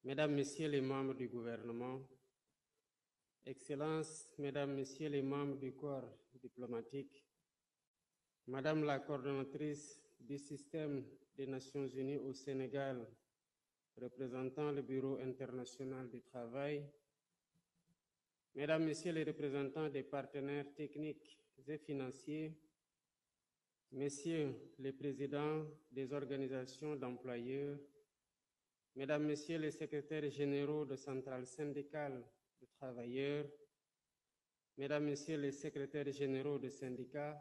Mesdames, Messieurs les membres du gouvernement, Excellences, Mesdames, Messieurs les membres du corps diplomatique, Madame la coordonnatrice du système des Nations Unies au Sénégal, représentant le Bureau international du travail, Mesdames, Messieurs les représentants des partenaires techniques et financiers, Messieurs les présidents des organisations d'employeurs, Mesdames, Messieurs les secrétaires généraux de centrales syndicales de travailleurs, Mesdames, Messieurs les secrétaires généraux de syndicats,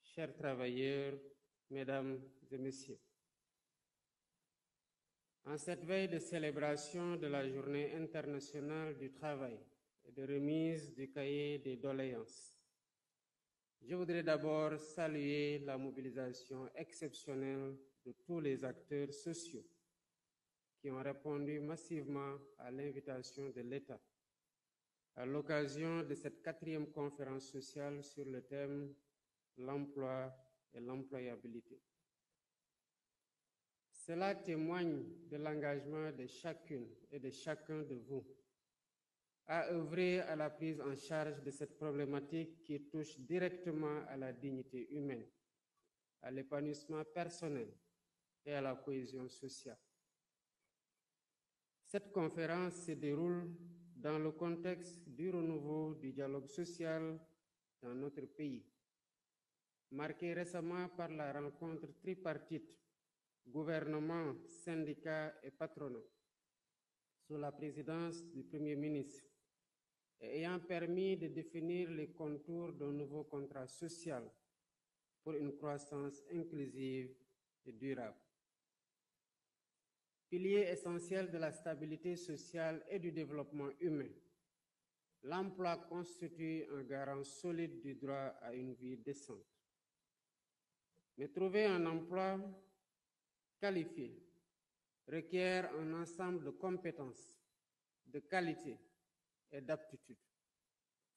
chers travailleurs, Mesdames et Messieurs. En cette veille de célébration de la Journée internationale du travail et de remise du cahier des doléances, je voudrais d'abord saluer la mobilisation exceptionnelle de tous les acteurs sociaux qui ont répondu massivement à l'invitation de l'État à l'occasion de cette 4e conférence sociale sur le thème « L'emploi et l'employabilité ». Cela témoigne de l'engagement de chacune et de chacun de vous à œuvrer à la prise en charge de cette problématique qui touche directement à la dignité humaine, à l'épanouissement personnel et à la cohésion sociale. Cette conférence se déroule dans le contexte du renouveau du dialogue social dans notre pays, marqué récemment par la rencontre tripartite gouvernement, syndicats et patronat, sous la présidence du Premier ministre, et ayant permis de définir les contours d'un nouveau contrat social pour une croissance inclusive et durable. Pilier essentiel de la stabilité sociale et du développement humain, l'emploi constitue un garant solide du droit à une vie décente. Mais trouver un emploi qualifié requiert un ensemble de compétences, de qualités et d'aptitudes.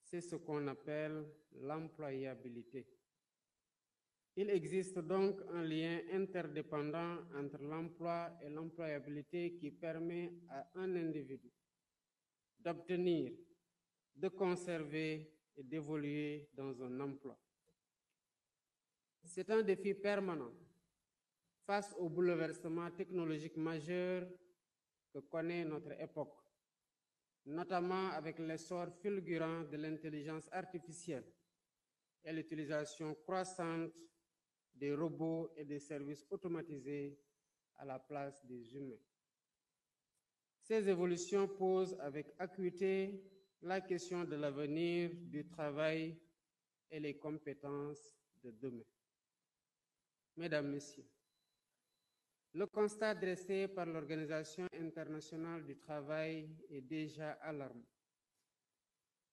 C'est ce qu'on appelle l'employabilité. Il existe donc un lien interdépendant entre l'emploi et l'employabilité qui permet à un individu d'obtenir, de conserver et d'évoluer dans un emploi. C'est un défi permanent face aux bouleversements technologiques majeurs que connaît notre époque, notamment avec l'essor fulgurant de l'intelligence artificielle et l'utilisation croissante des robots et des services automatisés à la place des humains. Ces évolutions posent avec acuité la question de l'avenir du travail et les compétences de demain. Mesdames, Messieurs, le constat dressé par l'Organisation internationale du travail est déjà alarmant.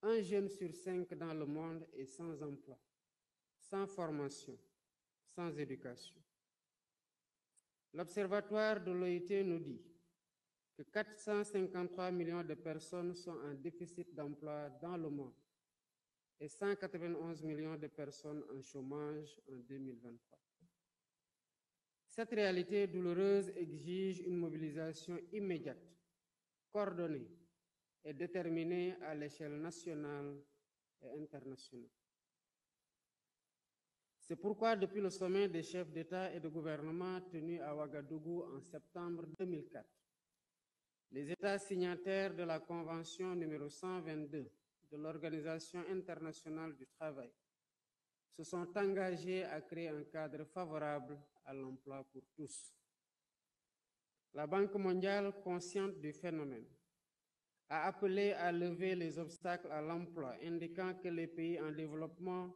Un jeune sur 5 dans le monde est sans emploi, sans formation, sans éducation. L'Observatoire de l'OIT nous dit que 453 millions de personnes sont en déficit d'emploi dans le monde et 191 millions de personnes en chômage en 2023. Cette réalité douloureuse exige une mobilisation immédiate, coordonnée et déterminée à l'échelle nationale et internationale. C'est pourquoi, depuis le sommet des chefs d'État et de gouvernement tenu à Ouagadougou en septembre 2004, les États signataires de la Convention numéro 122 de l'Organisation internationale du travail se sont engagés à créer un cadre favorable à l'emploi pour tous. La Banque mondiale, consciente du phénomène, a appelé à lever les obstacles à l'emploi, indiquant que les pays en développement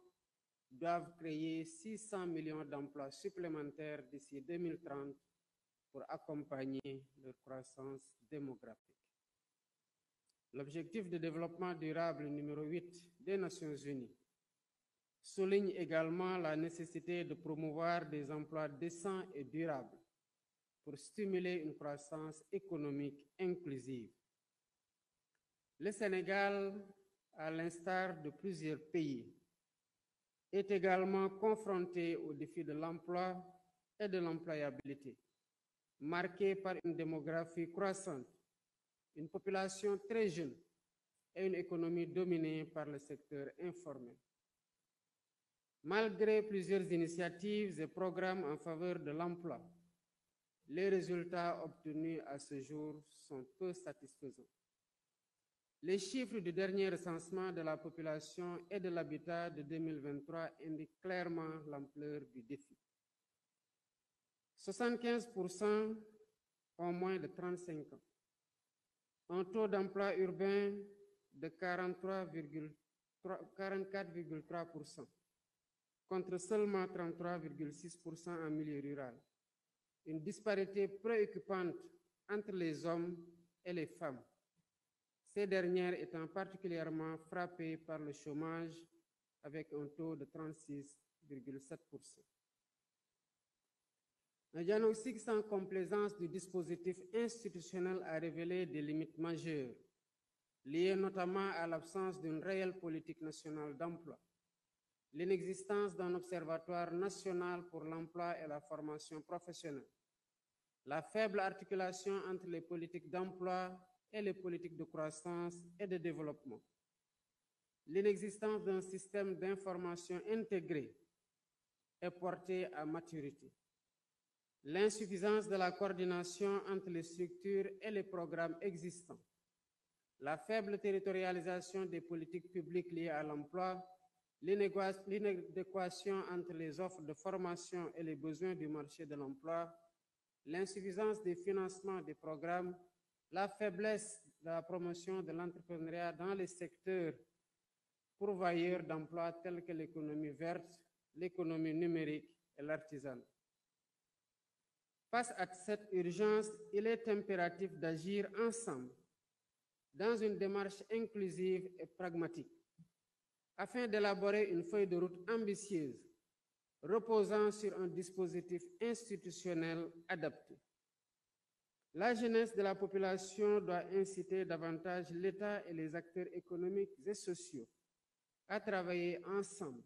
doivent créer 600 millions d'emplois supplémentaires d'ici 2030 pour accompagner leur croissance démographique. L'objectif de développement durable numéro 8 des Nations Unies souligne également la nécessité de promouvoir des emplois décents et durables pour stimuler une croissance économique inclusive. Le Sénégal, à l'instar de plusieurs pays, est également confronté au défi de l'emploi et de l'employabilité, marqué par une démographie croissante, une population très jeune et une économie dominée par le secteur informel. Malgré plusieurs initiatives et programmes en faveur de l'emploi, les résultats obtenus à ce jour sont peu satisfaisants. Les chiffres du dernier recensement de la population et de l'habitat de 2023 indiquent clairement l'ampleur du défi. 75% ont moins de 35 ans. Un taux d'emploi urbain de 44,3%, contre seulement 33,6% en milieu rural. Une disparité préoccupante entre les hommes et les femmes, ces dernières étant particulièrement frappées par le chômage avec un taux de 36,7%. Un diagnostic sans complaisance du dispositif institutionnel a révélé des limites majeures, liées notamment à l'absence d'une réelle politique nationale d'emploi, l'inexistence d'un observatoire national pour l'emploi et la formation professionnelle, la faible articulation entre les politiques d'emploi et les politiques de croissance et de développement, l'inexistence d'un système d'information intégré et porté à maturité, l'insuffisance de la coordination entre les structures et les programmes existants, la faible territorialisation des politiques publiques liées à l'emploi, l'inadéquation entre les offres de formation et les besoins du marché de l'emploi, l'insuffisance des financements des programmes, la faiblesse de la promotion de l'entrepreneuriat dans les secteurs pourvoyeurs d'emplois tels que l'économie verte, l'économie numérique et l'artisanat. Face à cette urgence, il est impératif d'agir ensemble dans une démarche inclusive et pragmatique afin d'élaborer une feuille de route ambitieuse reposant sur un dispositif institutionnel adapté. La jeunesse de la population doit inciter davantage l'État et les acteurs économiques et sociaux à travailler ensemble